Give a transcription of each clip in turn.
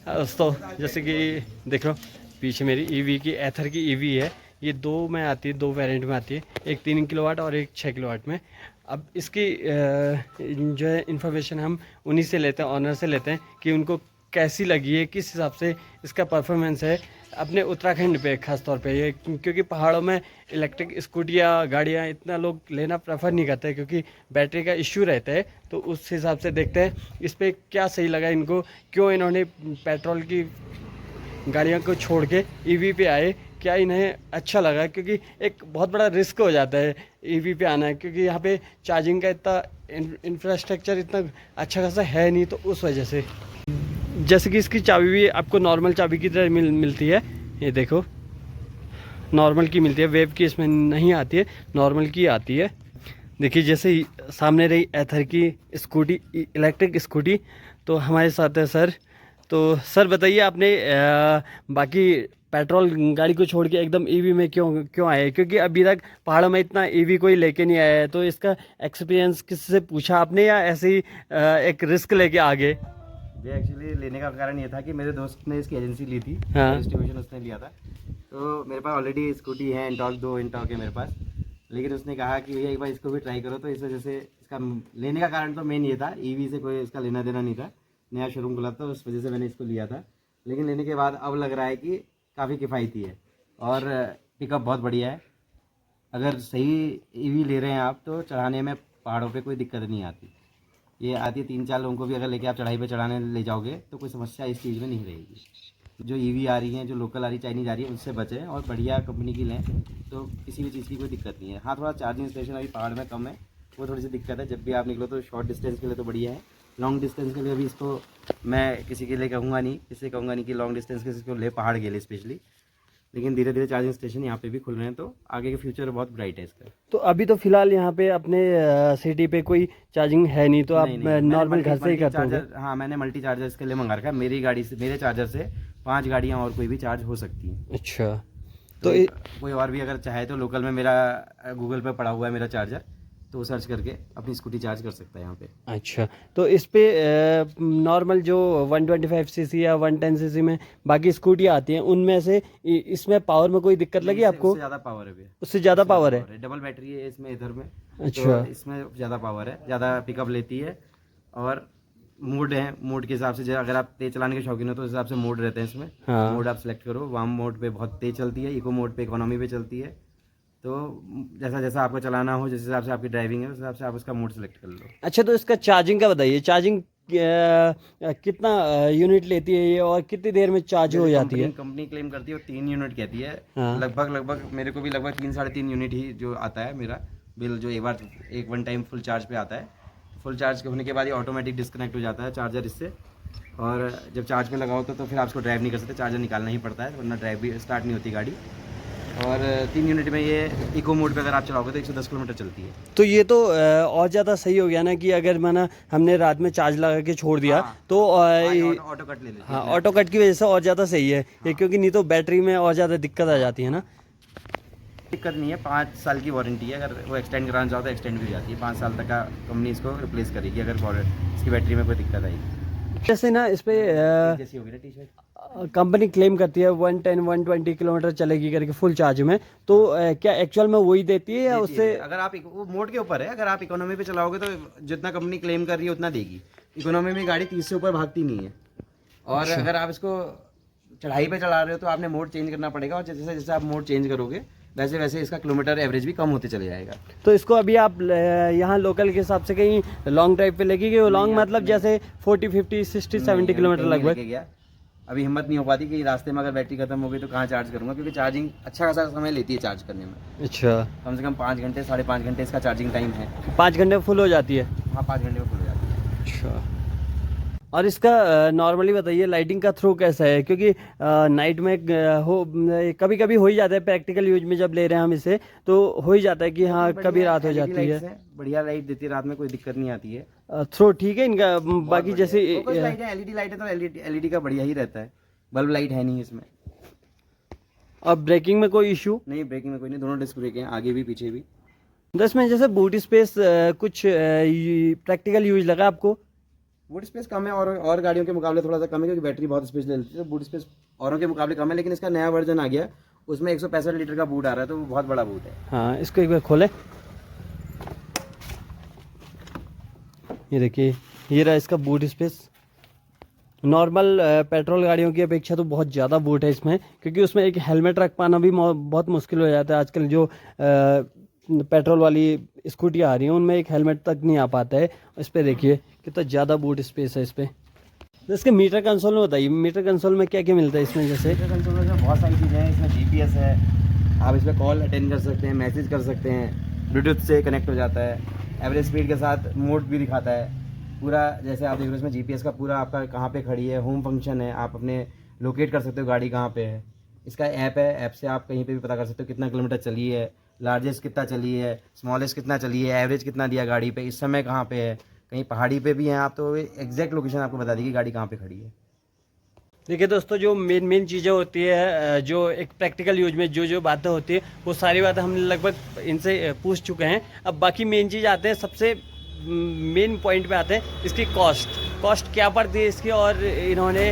दोस्तों जैसे कि देख लो पीछे मेरी ईवी की एथर की ईवी है। ये दो में आती है, दो वेरिएंट में आती है, एक 3 किलोवाट और एक 6 किलोवाट में। अब इसकी जो है इन्फॉर्मेशन हम उन्हीं से लेते हैं, ऑनर से लेते हैं कि उनको कैसी लगी है, किस हिसाब से इसका परफॉर्मेंस है अपने उत्तराखंड पे ख़ास तौर पे। ये क्योंकि पहाड़ों में इलेक्ट्रिक स्कूटियाँ गाड़ियाँ इतना लोग लेना प्रेफर नहीं करते क्योंकि बैटरी का इश्यू रहता है। तो उस हिसाब से देखते हैं इस पर क्या सही लगा इनको, क्यों इन्होंने पेट्रोल की गाड़ियों को छोड़ के ईवी पे आए, क्या इन्हें अच्छा लगा। क्योंकि एक बहुत बड़ा रिस्क हो जाता है ईवी पे आना, क्योंकि यहाँ पे चार्जिंग का इतना इंफ्रास्ट्रक्चर इतना अच्छा खासा है नहीं। तो उस वजह से जैसे कि इसकी चाबी भी आपको नॉर्मल चाबी की तरह मिलती है। ये देखो नॉर्मल की मिलती है, वेब की इसमें नहीं आती है, नॉर्मल की आती है। देखिए जैसे सामने रही एथर की स्कूटी, इलेक्ट्रिक स्कूटी। तो हमारे साथ है सर। तो सर बताइए आपने बाकी पेट्रोल गाड़ी को छोड़ के एकदम ईवी में क्यों क्यों आए? क्योंकि अभी तक पहाड़ों में इतना ईवी कोई लेके नहीं आया है। तो इसका एक्सपीरियंस किससे पूछा आपने या ऐसे ही एक रिस्क लेके आ गए? ये एक्चुअली लेने का कारण ये था कि मेरे दोस्त ने इसकी एजेंसी ली थी, हाँ। डिस्ट्रीब्यूशन उसने लिया था। तो मेरे पास ऑलरेडी स्कूटी है, इंटॉक, 2 इंटॉक है मेरे पास। लेकिन उसने कहा कि भैया एक बार इसको भी ट्राई करो। तो इस वजह से इसका लेने का कारण तो मेन ये था, ईवी से कोई इसका लेना देना नहीं था, नया शोरूम खुला था, उस वजह से मैंने इसको लिया था। लेकिन लेने के बाद अब लग रहा है कि काफ़ी किफ़ायती है और पिकअप बहुत बढ़िया है। अगर सही ईवी ले रहे हैं आप तो चढ़ाने में पहाड़ों पे कोई दिक्कत नहीं आती। ये आती है 3-4 लोगों को भी अगर लेके आप चढ़ाई पे चढ़ाने ले जाओगे तो कोई समस्या इस चीज़ में नहीं रहेगी। जो ईवी आ रही हैं, जो लोकल आ रही, चाइनीज आ रही है, उससे बचें और बढ़िया कंपनी की लें तो किसी भी चीज़ की कोई दिक्कत नहीं है। हाँ, थोड़ा चार्जिंग स्टेशन अभी पहाड़ में कम है, वो थोड़ी सी दिक्कत है। जब भी आप निकलो तो शॉर्ट डिस्टेंस के लिए तो बढ़िया है, लॉन्ग डिस्टेंस के लिए भी इसको मैं किसी के लिए कहूँगा नहीं, किसी कहूँगा नहीं कि लॉन्ग डिस्टेंस के इसको ले, पहाड़ के लिए स्पेशली। लेकिन धीरे धीरे चार्जिंग स्टेशन यहाँ पे भी खुल रहे हैं, तो आगे के फ्यूचर बहुत ब्राइट है इसका। तो अभी तो फिलहाल यहाँ पे अपने सिटी पे कोई चार्जिंग है नहीं, तो आप नहीं नहीं, नॉर्मल घर से ही करते होंगे। हाँ, मैंने मल्टी चार्जर इसके लिए मंगा रखा है। मेरी गाड़ी से, मेरे चार्जर से 5 गाड़ियाँ और कोई भी चार्ज हो सकती हैं। अच्छा। तो कोई और भी अगर चाहे तो लोकल में मेरा गूगल पे पड़ा हुआ है मेरा चार्जर, तो वो सर्च करके अपनी स्कूटी चार्ज कर सकता है यहाँ पे। अच्छा, तो इस पे नॉर्मल जो 125 सीसी या 110 सीसी में बाकी स्कूटियाँ आती हैं उनमें से इसमें पावर में कोई दिक्कत लगी आपको? उससे ज़्यादा पावर है भैया, उससे ज़्यादा पावर है? डबल बैटरी है इसमें, इधर में। अच्छा। तो इसमें ज़्यादा पावर है, ज़्यादा पिकअप लेती है। और मोड है, मोड के हिसाब से अगर आप तेज चलाने के शौकीन हो तो उस हिसाब से मोड रहते हैं इसमें। हाँ। मोड आप सेलेक्ट करो, वार्म मोड पे बहुत तेज चलती है, इको मोड पे, इकोनॉमी पे चलती है। तो जैसा जैसा आपको चलाना हो, जिस हिसाब से आपकी ड्राइविंग है, उस हिसाब से आप उसका मोड सेलेक्ट कर लो। अच्छा, तो इसका चार्जिंग का बताइए, चार्जिंग कितना यूनिट लेती है ये और कितनी देर में चार्ज हो जाती है? कंपनी क्लेम करती है वो 3 यूनिट कहती है। हाँ। लगभग मेरे को भी लगभग 3-3.5 यूनिट ही जो आता है मेरा बिल, जो एक वन टाइम फुल चार्ज पे आता है। फुल चार्ज होने के बाद ये ऑटोमेटिक डिस्कनेक्ट हो जाता है चार्जर इससे। और जब चार्ज पे लगाओ तो फिर आप उसको ड्राइव नहीं कर सकते, चार्जर निकालना ही पड़ता है, वरना ड्राइव भी स्टार्ट नहीं होती गाड़ी। और 3 यूनिट में ये इको मोड पे अगर आप चलाओगे तो 110 किलोमीटर चलती है। तो ये तो और ज़्यादा सही हो गया ना कि अगर माना हमने रात में चार्ज लगा के छोड़ दिया। हाँ, तो ऑटो कट ले लेती है। हाँ, ऑटो कट की वजह से और ज़्यादा सही है ये, क्योंकि नहीं तो बैटरी में और ज़्यादा दिक्कत आ जाती है ना। दिक्कत नहीं है, 5 साल की वारंटी है। अगर वो एक्सटेंड कराना चाहो तो एक्सटेंड भी हो जाती है, 5 साल तक का कंपनी इसको रिप्लेस करेगी अगर इसकी बैटरी में कोई दिक्कत आएगी। जैसे ना इस पे जैसी होगी ना टी शर्ट, कंपनी क्लेम करती है 110-120 किलोमीटर चलेगी करके फुल चार्ज में। तो क्या एक्चुअल में वही देती है या उससे? अगर आप वो मोड के ऊपर है, अगर आप इकोनॉमी पे चलाओगे तो जितना कंपनी क्लेम कर रही है उतना देगी। इकोनॉमी में गाड़ी 30 से ऊपर भागती नहीं है। और अगर आप इसको चढ़ाई पे चला रहे हो तो आपने मोड चेंज करना पड़ेगा, और जैसे जैसे आप मोड चेंज करोगे वैसे वैसे इसका किलोमीटर एवरेज भी कम होते चले जाएगा। तो इसको अभी आप यहाँ लोकल के हिसाब से कहीं लॉन्ग ड्राइव पे लेके गए? लॉन्ग मतलब जैसे 40, 50, 60, 70 किलोमीटर लगभग? गया अभी हिम्मत नहीं हो पाती कि रास्ते में अगर बैटरी खत्म हो गई तो कहाँ चार्ज करूँगा, क्योंकि चार्जिंग अच्छा खासा समय लेती है चार्ज करने में। अच्छा। कम से कम 5 घंटे 5.5 घंटे इसका चार्जिंग टाइम है। 5 घंटे में फुल हो जाती है? हाँ, 5 घंटे में फुल हो जाती है। अच्छा। और इसका नॉर्मली बताइए लाइटिंग का थ्रो कैसा है? क्योंकि नाइट में कभी कभी हो ही जाता है, प्रैक्टिकल यूज में जब ले रहे हैं हम इसे तो हो ही जाता है कि हाँ कभी रात हो जाती है। बढ़िया लाइट देती है, रात में कोई दिक्कत नहीं आती है। थ्रो ठीक है इनका? बाकी जैसे लाइट है, एलईडी लाइट है, तो एलईडी का बढ़िया ही रहता है, बल्ब लाइट है नहीं इसमें। और ब्रेकिंग में कोई इशू नहीं? ब्रेकिंग में कोई नहीं, दोनों डिस्क ब्रेक हैं, आगे भी पीछे भी। 10 में जैसे बूट स्पेस कुछ प्रैक्टिकल यूज लगा आपको? बूट स्पेस कम है और गाड़ियों के मुकाबले थोड़ा सा कम है, क्योंकि बैटरी बहुत स्पेस ले लेती है, तो बूट स्पेस औरों के मुकाबले कम है। लेकिन इसका नया वर्जन आ गया, उसमें 165 लीटर का बूट आ रहा है, तो वो बहुत बड़ा बूट है। हाँ, इसको एक बार खोले। ये देखिए, ये रहा इसका बूट स्पेस। नॉर्मल पेट्रोल गाड़ियों की अपेक्षा तो बहुत ज़्यादा बूट है इसमें, क्योंकि उसमें एक हेलमेट रख पाना भी बहुत मुश्किल हो जाता है। आजकल जो पेट्रोल वाली स्कूटी आ रही हैं उनमें एक हेलमेट तक नहीं आ पाता है। इस पर देखिए कितना ज़्यादा बूट स्पेस है इस पर। तो इसके मीटर कंसोल में बताइए, मीटर कंसोल में क्या क्या मिलता है इसमें? जैसे मीटर कंसोल में बहुत सारी चीज़ें हैं। इसमें GPS है, आप इसमें कॉल अटेंड कर सकते हैं, मैसेज कर सकते हैं, ब्लूटूथ से कनेक्ट हो जाता है, एवरेज स्पीड के साथ मोड भी दिखाता है पूरा। जैसे आप देख रहे हो इसमें GPS का पूरा आपका कहाँ पे खड़ी है, होम फंक्शन है, आप अपने लोकेट कर सकते हो गाड़ी कहाँ पे है। इसका ऐप है, ऐप से आप कहीं पे भी पता कर सकते हो कितना किलोमीटर चली है, लार्जेस्ट कितना चली है, स्मॉलेस्ट कितना चली है, एवरेज कितना दिया गाड़ी पे, इस समय कहाँ पे है, कहीं पहाड़ी पे भी हैं आप तो एग्जैक्ट लोकेशन आपको बता देगी गाड़ी कहाँ पे खड़ी है। देखिए दोस्तों, जो मेन चीज़ें होती है, जो एक प्रैक्टिकल यूज में जो बातें होती है, वो सारी बातें हम लगभग इनसे पूछ चुके हैं। अब बाकी मेन चीज़ आते हैं, सबसे मेन पॉइंट पे आते हैं, इसकी कॉस्ट क्या पड़ती है इसकी। और इन्होंने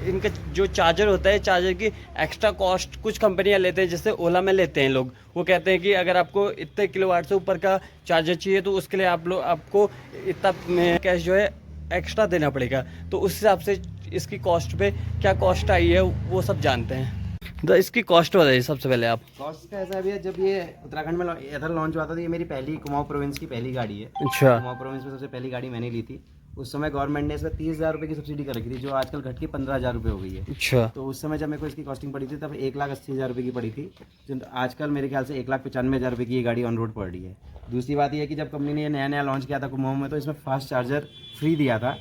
इनका जो चार्जर होता है, चार्जर की एक्स्ट्रा कॉस्ट कुछ कंपनियां लेते हैं, जैसे ओला में लेते हैं लोग। वो कहते हैं कि अगर आपको इतने किलोवाट से ऊपर का चार्जर चाहिए तो उसके लिए आपको इतना कैश जो है एक्स्ट्रा देना पड़ेगा। तो उस हिसाब से इसकी कॉस्ट पे क्या कॉस्ट आई है वो सब जानते हैं। तो इसकी कॉस्ट बताइए सबसे पहले आप। कॉस्ट का ऐसा भी है, जब ये उत्तराखंड में एथर लॉन्च हुआ था तो ये मेरी पहली कुमाऊं प्रोविंस की पहली गाड़ी है। अच्छा। कुमाऊं प्रोविंस में सबसे पहली गाड़ी मैंने ली थी। उस समय गवर्नमेंट ने इसमें 30,000 रुपये की सब्सिडी कर रखी थी, जो आजकल घट के 15,000 रुपये हो गई है। अच्छा। तो उस समय जब मेरे को इसकी कॉस्टिंग पड़ी थी तब 1,80,000 रुपये की पड़ी थी, जो आजकल मेरे ख्याल से 1,95,000 रुपये की ये गाड़ी ऑन रोड पड़ रही है। दूसरी बात यह है कि जब कंपनी ने ये नया लॉन्च किया था कुमाऊं में, तो इसमें फास्ट चार्जर फ्री दिया था।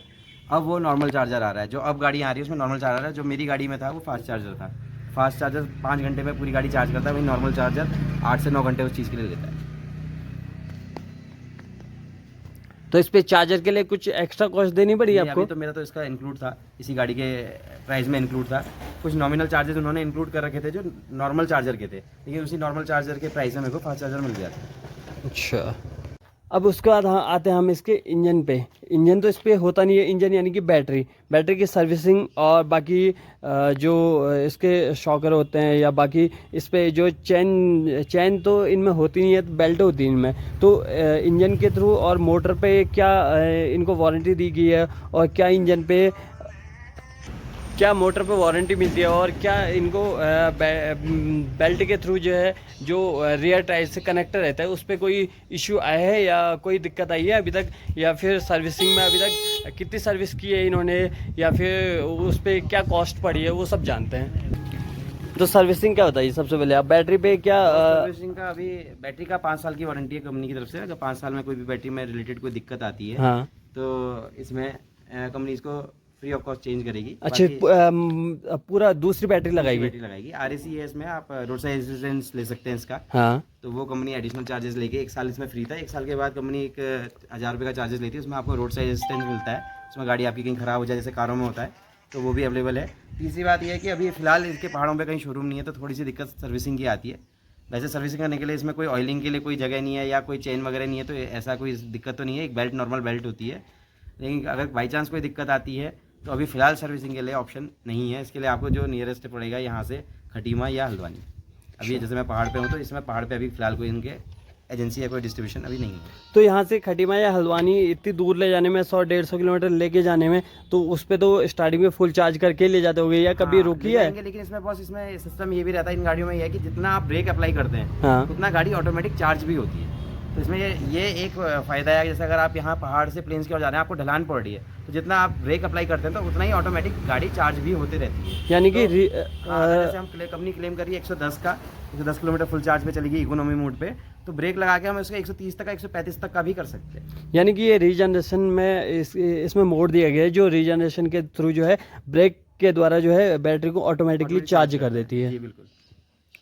अब वो नॉर्मल चार्जर आ रहा है, जो अब गाड़ी आ रही है उसमें नॉर्मल चार्जर है। जो मेरी गाड़ी में था वो फास्ट चार्जर था। फास्ट चार्जर 5 घंटे में पूरी गाड़ी चार्ज करता है, वही नॉर्मल चार्जर 8 से 9 घंटे उस चीज़ के लिए लेता है। तो इस पे चार्जर के लिए कुछ एक्स्ट्रा कॉस्ट देनी पड़ी आपको? अभी तो मेरा तो इसका इंक्लूड था, इसी गाड़ी के प्राइस में इंक्लूड था। कुछ नॉमिनल चार्जेस उन्होंने इंक्लूड कर रखे थे जो नॉर्मल चार्जर के थे, लेकिन उसी नॉर्मल चार्जर के प्राइस में मेरे को फास्ट चार्जर मिल गया था। अच्छा। अब उसके बाद आते हैं हम इसके इंजन पे। इंजन तो इस पर होता नहीं है, इंजन यानी कि बैटरी की सर्विसिंग और बाकी जो इसके शॉकर होते हैं या बाकी इस पे जो चैन तो इनमें होती नहीं है, बेल्ट होती है इनमें। तो इंजन के थ्रू और मोटर पे क्या इनको वारंटी दी गई है, और क्या इंजन पे क्या मोटर पे वारंटी मिलती है, और क्या इनको बेल्ट के थ्रू जो है जो रियर टायर से कनेक्टर रहता है उस पर कोई इश्यू आया है या कोई दिक्कत आई है अभी तक, या फिर सर्विसिंग में अभी तक कितनी सर्विस की है इन्होंने, या फिर उस पर क्या कॉस्ट पड़ी है, वो सब जानते हैं। तो सर्विसिंग क्या बताइए सबसे पहले आप, बैटरी पे क्या सर्विसिंग का अभी बैटरी का 5 साल की वारंटी है कंपनी की तरफ से। अगर 5 साल में कोई भी बैटरी में रिलेटेड कोई दिक्कत आती है, हाँ, तो इसमें कंपनी इसको फ्री ऑफ कॉस्ट चेंज करेगी। अच्छे पूरा दूसरी बैटरी लगाएगी। RAC है इसमें, आप रोड साइड असिस्टेंस ले सकते हैं इसका। हाँ। तो वो कंपनी एडिशनल चार्जेस लेके 1 साल इसमें फ्री था। 1 साल के बाद कंपनी 1,000 रुपये का चार्जेस लेती है, उसमें आपको रोड साइड असिस्टेंस मिलता है। उसमें गाड़ी आपकी कहीं ख़राब हो जाए जैसे कारों में होता है, तो वो भी अवेलेबल है। तीसरी बात यह है कि अभी फिलहाल इसके पहाड़ों पे कहीं शोरूम नहीं है, तो थोड़ी सी दिक्कत सर्विसिंग की आती है। वैसे सर्विसिंग करने के लिए इसमें कोई ऑयलिंग के लिए कोई जगह नहीं है या कोई चेन वगैरह नहीं है, तो ऐसा कोई दिक्कत तो नहीं है। एक बेल्ट नॉर्मल बेल्ट होती है, लेकिन अगर बाई चांस कोई दिक्कत आती है तो अभी फ़िलहाल सर्विसिंग के लिए ऑप्शन नहीं है। इसके लिए आपको जो नियरेस्ट पड़ेगा यहाँ से खटीमा या हल्द्वानी। अभी जैसे मैं पहाड़ पे हूँ तो इसमें पहाड़ पे अभी फ़िलहाल कोई इनके एजेंसी या कोई डिस्ट्रीब्यूशन अभी नहीं है। तो यहाँ से खटीमा या हल्द्वानी इतनी दूर ले जाने में 100-150 किलोमीटर लेके जाने में, तो उस पर तो स्टार्टिंग में फुल चार्ज करके ले जाते होंगे या कभी रुकी है? लेकिन इसमें बॉस इसमें सिस्टम ये भी रहता है इन गाड़ियों में, ये है कि जितना आप ब्रेक अप्लाई करते हैं, हाँ, उतना गाड़ी ऑटोमेटिक चार्ज भी होती है। तो इसमें ये एक फ़ायदा है, जैसे अगर आप यहाँ पहाड़ से प्लेन्स की ओर जा रहे हैं, आपको ढलान पड़ रही है, तो जितना आप ब्रेक अप्लाई करते हैं तो उतना ही ऑटोमेटिक गाड़ी चार्ज भी होते रहती है। यानी कि जैसे हम कंपनी क्लेम कर रही है 110 का, 110 किलोमीटर फुल चार्ज पे चलेगी इकोनॉमी मोड पे, तो ब्रेक लगा के हम इसको 130 तक का 135 तक का भी कर सकते हैं। यानी कि ये रीजनरेशन में इसमें मोड दिया गया है, जो रीजनरेशन के थ्रू जो है ब्रेक के द्वारा जो है बैटरी को ऑटोमेटिकली चार्ज कर देती है। जी बिल्कुल।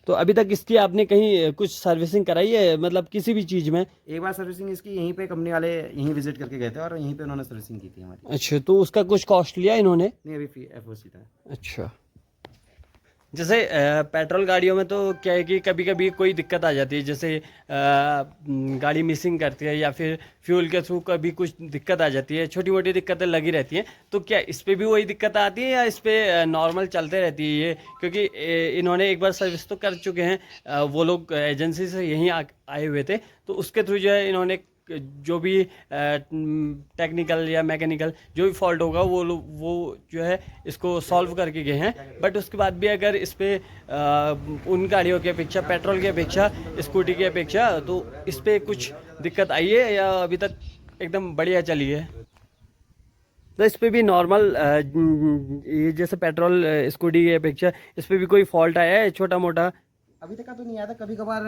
तो अभी तक इसकी आपने कहीं कुछ सर्विसिंग कराई है, मतलब किसी भी चीज़ में? एक बार सर्विसिंग इसकी यहीं पे कंपनी वाले यहीं विजिट करके गए थे और यहीं पे उन्होंने सर्विसिंग की थी हमारी। अच्छा, तो उसका कुछ कॉस्ट लिया इन्होंने? नहीं, अभी FOC था। अच्छा। जैसे पेट्रोल गाड़ियों में तो क्या है कि कभी कभी कोई दिक्कत आ जाती है, जैसे गाड़ी मिसिंग करती है या फिर फ्यूल के थ्रू कभी कुछ दिक्कत आ जाती है, छोटी मोटी दिक्कतें लगी रहती हैं। तो क्या इस पे भी वही दिक्कत आती है या इस पे नॉर्मल चलते रहती है ये? क्योंकि इन्होंने एक बार सर्विस तो कर चुके हैं, वो लोग एजेंसी से यहीं आए हुए थे, तो उसके थ्रू जो है इन्होंने जो भी टेक्निकल या मैकेनिकल जो भी फॉल्ट होगा वो जो है इसको सॉल्व करके गए हैं। बट उसके बाद भी अगर इस पे उन गाड़ियों की अपेक्षा, पेट्रोल की अपेक्षा, स्कूटी की अपेक्षा, तो इस पे कुछ दिक्कत आई है या अभी तक एकदम बढ़िया चली है? तो इस पे भी नॉर्मल ये जैसे पेट्रोल स्कूटी की अपेक्षा इस पे भी कोई फॉल्ट आया है छोटा मोटा? अभी तक का तो नहीं आया था। कभी कभार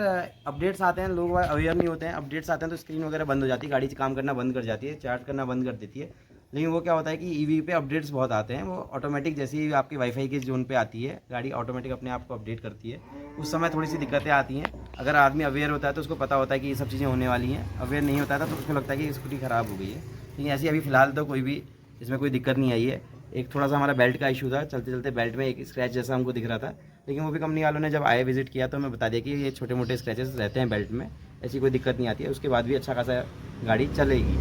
अपडेट्स आते हैं, लोग अवेयर नहीं होते हैं, अपडेट्स आते हैं तो स्क्रीन वगैरह बंद हो जाती है, गाड़ी काम करना बंद कर जाती है, चार्ज करना बंद कर देती है। लेकिन वो क्या होता है कि ईवी पे अपडेट्स बहुत आते हैं, वो ऑटोमेटिक जैसे ही आपकी वाईफाई के जोन पे आती है गाड़ी ऑटोमेटिक अपने आप को अपडेट करती है। उस समय थोड़ी सी दिक्कतें आती हैं। अगर आदमी अवेयर होता है तो उसको पता होता है कि ये सब चीज़ें होने वाली हैं। अवेयर नहीं होता था तो उसको लगता है कि स्कूटी ख़राब हो गई है। लेकिन ऐसी अभी फ़िलहाल तो कोई भी इसमें कोई दिक्कत नहीं आई है। एक थोड़ा सा हमारा बेल्ट का इशू था, चलते चलते बेल्ट में एक स्क्रैच जैसा हमको दिख रहा था, लेकिन वो भी कंपनी वालों ने जब आए विजिट किया तो हमें बता दिया कि ये छोटे मोटे स्क्रैचेस रहते हैं बेल्ट में, ऐसी कोई दिक्कत नहीं आती है। उसके बाद भी अच्छा खासा गाड़ी चलेगी।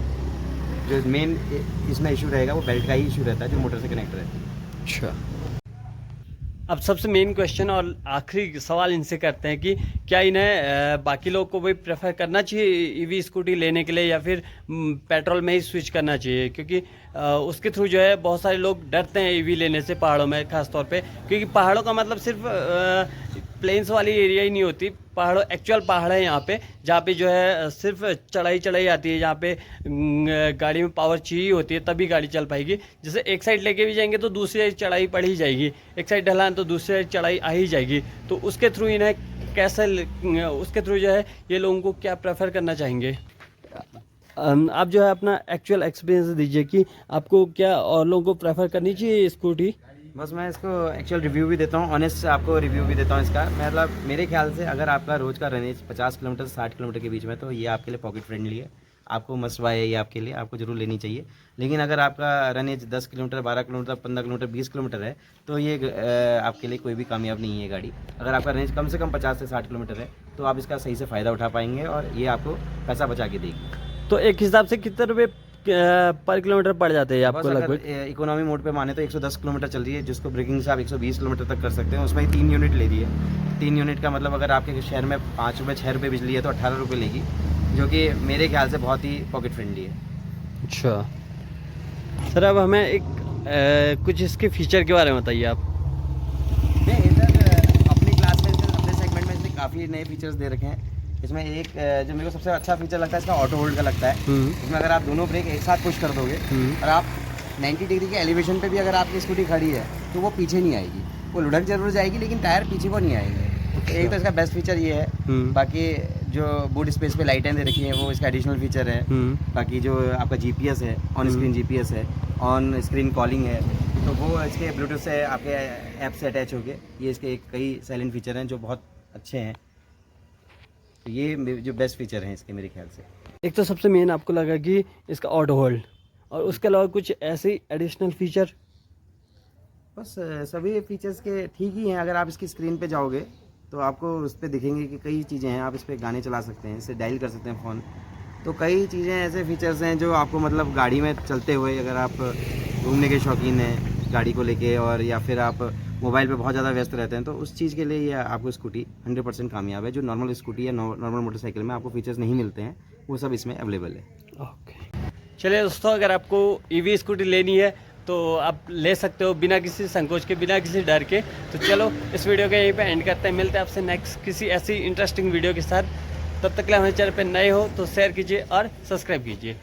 जो मेन इसमें इशू रहेगा वो बेल्ट का ही इशू रहता है जो मोटर से कनेक्ट रहता है। अच्छा, अब सबसे मेन क्वेश्चन और आखिरी सवाल इनसे करते हैं कि क्या इन्हें बाकी लोग को भी प्रेफर करना चाहिए ईवी स्कूटी लेने के लिए या फिर पेट्रोल में ही स्विच करना चाहिए? क्योंकि उसके थ्रू जो है बहुत सारे लोग डरते हैं ईवी लेने से पहाड़ों में खास तौर पे, क्योंकि पहाड़ों का मतलब सिर्फ प्लेन्स वाली एरिया ही नहीं होती, पहाड़ों एक्चुअल पहाड़ है यहाँ पे, जहाँ पे जो है सिर्फ चढ़ाई आती है, जहाँ पे गाड़ी में पावर चाहिए होती है तभी गाड़ी चल पाएगी। जैसे एक साइड लेके भी जाएंगे तो दूसरी साइड चढ़ाई पड़ ही जाएगी, एक साइड ढलान तो दूसरी साइड चढ़ाई आ ही जाएगी। तो उसके थ्रू इन्हें कैसे, उसके थ्रू जो है ये लोगों को क्या प्रेफर करना चाहेंगे? आप जो है अपना एक्चुअल एक्सपीरियंस दीजिए कि आपको क्या और लोगों को प्रेफर करनी चाहिए स्कूटी? बस मैं इसको एक्चुअल रिव्यू भी देता हूँ, ऑनेस्ट आपको रिव्यू भी देता हूँ इसका। मतलब मेरे ख्याल से अगर आपका रोज़ का रनेज 50 किलोमीटर से 60 किलोमीटर के बीच में, तो ये आपके लिए पॉकेट फ्रेंडली है, आपको मस्ट बाय है ये आपके लिए, आपको जरूर लेनी चाहिए। लेकिन अगर आपका रनेज 10 किलोमीटर, 12 किलोमीटर, 15 किलोमीटर, 20 किलोमीटर है तो ये आपके लिए कोई भी कामयाब नहीं है गाड़ी। अगर आपका रेंज कम से कम 50 से 60 किलोमीटर है तो आप इसका सही से फ़ायदा उठा पाएंगे और ये आपको पैसा बचा के देगी। तो एक हिसाब से कितने रुपये पर किलोमीटर पड़ जाते हैं आपको लगभग? इकोनॉमी मोड पे माने तो 110 किलोमीटर चल रही है, जिसको ब्रेकिंग से आप 120 किलोमीटर तक कर सकते हैं। उसमें 3 यूनिट ले रही है। 3 यूनिट का मतलब अगर आपके शहर में 5 रुपये 6 रुपये बिजली है तो 18 रुपये लेगी, जो कि मेरे ख्याल से बहुत ही पॉकेट फ्रेंडली है। अच्छा सर, अब हमें एक कुछ इसके फीचर के बारे में बताइए आप। नहीं, इधर अपनी क्लास में, अपने सेगमेंट में इसने काफ़ी नए फीचर्स दे रखे हैं। इसमें एक जो मेरे को सबसे अच्छा फीचर लगता है इसका ऑटो होल्ड का लगता है। इसमें अगर आप दोनों ब्रेक एक साथ पुश कर दोगे और आप 90 डिग्री के एलिवेशन पे भी अगर आपकी स्कूटी खड़ी है तो वो पीछे नहीं आएगी, वो लुढ़क जरूर जाएगी लेकिन टायर पीछे को नहीं आएंगे। एक तो इसका बेस्ट फीचर ये है। बाकी जो बूट स्पेस पे लाइटें दे रखी हैं वो इसका एडिशनल फीचर है। बाकी जो आपका जीपीएस है, ऑन स्क्रीन जीपीएस है, ऑन स्क्रीन कॉलिंग है, तो वो इसके ब्लूटूथ से आपके ऐप से अटैच हो गए। ये इसके कई साइलेंट फीचर हैं जो बहुत अच्छे हैं। तो ये जो बेस्ट फीचर हैं इसके मेरे ख्याल से। एक तो सबसे मेन आपको लगा कि इसका ऑटो होल्ड, और उसके अलावा कुछ ऐसे एडिशनल फीचर? बस सभी फीचर्स के ठीक ही हैं। अगर आप इसकी स्क्रीन पे जाओगे तो आपको उस पर दिखेंगे कि कई चीज़ें हैं। आप इस पर गाने चला सकते हैं, इससे डायल कर सकते हैं फ़ोन। तो कई चीज़ें ऐसे फीचर्स हैं जो आपको मतलब गाड़ी में चलते हुए, अगर आप घूमने के शौकीन हैं गाड़ी को लेके, और या फिर आप मोबाइल पे बहुत ज़्यादा व्यस्त रहते हैं, तो उस चीज़ के लिए ये आपको स्कूटी 100% कामयाब है। जो नॉर्मल स्कूटी या नॉर्मल मोटरसाइकिल में आपको फीचर्स नहीं मिलते हैं वो सब इसमें अवेलेबल है। ओके, चलिए दोस्तों, अगर आपको ईवी स्कूटी लेनी है तो आप ले सकते हो बिना किसी संकोच के, बिना किसी डर के। तो चलो इस वीडियो के यहीं पे एंड करते हैं, मिलते हैं आपसे नेक्स्ट किसी ऐसी इंटरेस्टिंग वीडियो के साथ। तब तक के लिए हमारे चैनल पे नए हो तो शेयर कीजिए और सब्सक्राइब कीजिए।